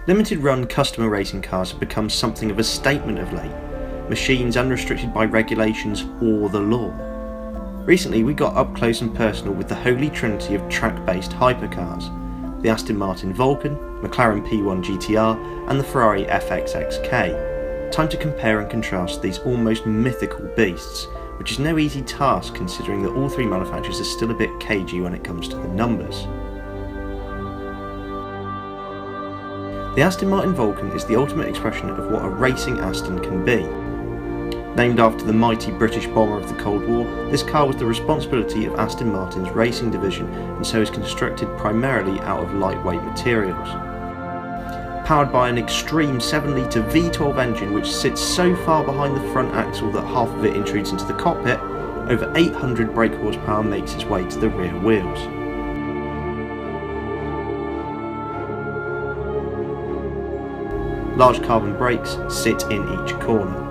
Limited run customer racing cars have become something of a statement of late, machines unrestricted by regulations or the law. Recently we got up close and personal with the holy trinity of track-based hypercars, the Aston Martin Vulcan, McLaren P1 GTR and the Ferrari FXX K. Time to compare and contrast these almost mythical beasts, which is no easy task considering that all three manufacturers are still a bit cagey when it comes to the numbers. The Aston Martin Vulcan is the ultimate expression of what a racing Aston can be. Named after the mighty British bomber of the Cold War, this car was the responsibility of Aston Martin's racing division and so is constructed primarily out of lightweight materials. Powered by an extreme 7-litre V12 engine which sits so far behind the front axle that half of it intrudes into the cockpit, over 800 brake horsepower makes its way to the rear wheels. Large carbon brakes sit in each corner.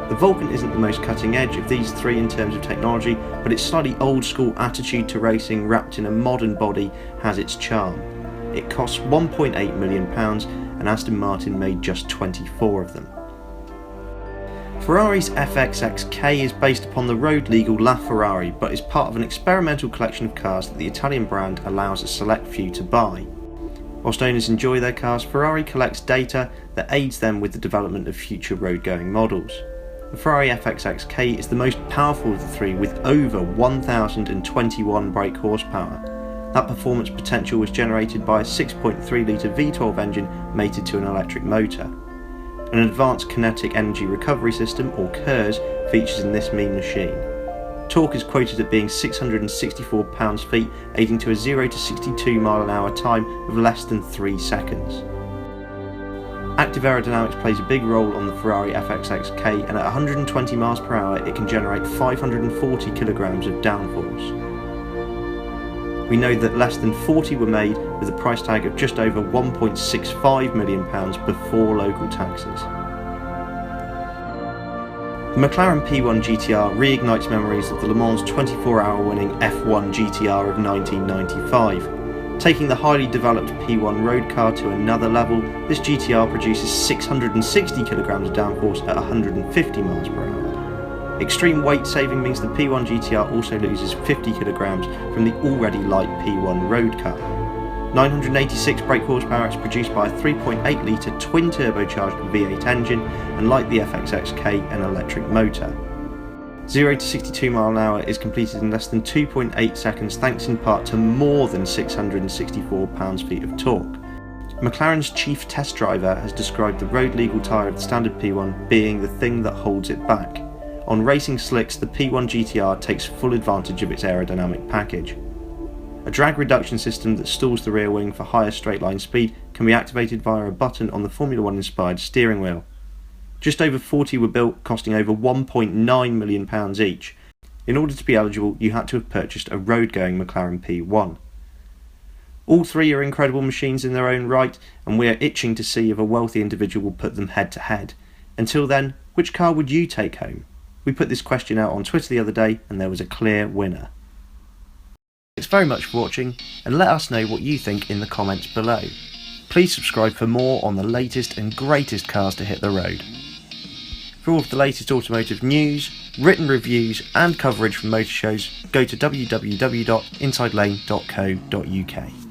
The Vulcan isn't the most cutting edge of these three in terms of technology, but its slightly old school attitude to racing wrapped in a modern body has its charm. It costs £1.8 million and Aston Martin made just 24 of them. Ferrari's FXX K is based upon the road legal LaFerrari, but is part of an experimental collection of cars that the Italian brand allows a select few to buy. Whilst owners enjoy their cars, Ferrari collects data that aids them with the development of future road-going models. The Ferrari FXX K is the most powerful of the three with over 1021 brake horsepower. That performance potential was generated by a 6.3 litre V12 engine mated to an electric motor. An advanced kinetic energy recovery system, or KERS, features in this mean machine. Torque is quoted at being 664 pounds-feet, aiding to a 0 to 62 mph time of less than 3 seconds. Active aerodynamics plays a big role on the Ferrari FXX K, and at 120 mph it can generate 540 kilograms of downforce. We know that less than 40 were made with a price tag of just over £1.65 million before local taxes. The McLaren P1 GTR reignites memories of the Le Mans 24-hour winning F1 GTR of 1995. Taking the highly developed P1 road car to another level, this GTR produces 660 kilograms of downforce at 150 mph. Extreme weight saving means the P1 GTR also loses 50 kilograms from the already light P1 road car. 986 brake horsepower is produced by a 3.8 litre twin turbocharged V8 engine, and like the FXXK, an electric motor. 0 to 62 mph is completed in less than 2.8 seconds thanks in part to more than 664 pounds-feet of torque. McLaren's chief test driver has described the road legal tyre of the standard P1 being the thing that holds it back. On racing slicks, the P1 GTR takes full advantage of its aerodynamic package. A drag reduction system that stalls the rear wing for higher straight line speed can be activated via a button on the Formula 1 inspired steering wheel. Just over 40 were built, costing over £1.9 million each. In order to be eligible, you had to have purchased a road-going McLaren P1. All three are incredible machines in their own right, and we are itching to see if a wealthy individual will put them head to head. Until then, which car would you take home? We put this question out on Twitter the other day and there was a clear winner. Thanks very much for watching, and let us know what you think in the comments below. Please subscribe for more on the latest and greatest cars to hit the road. For all of the latest automotive news, written reviews and coverage from motor shows, go to www.insidelane.co.uk.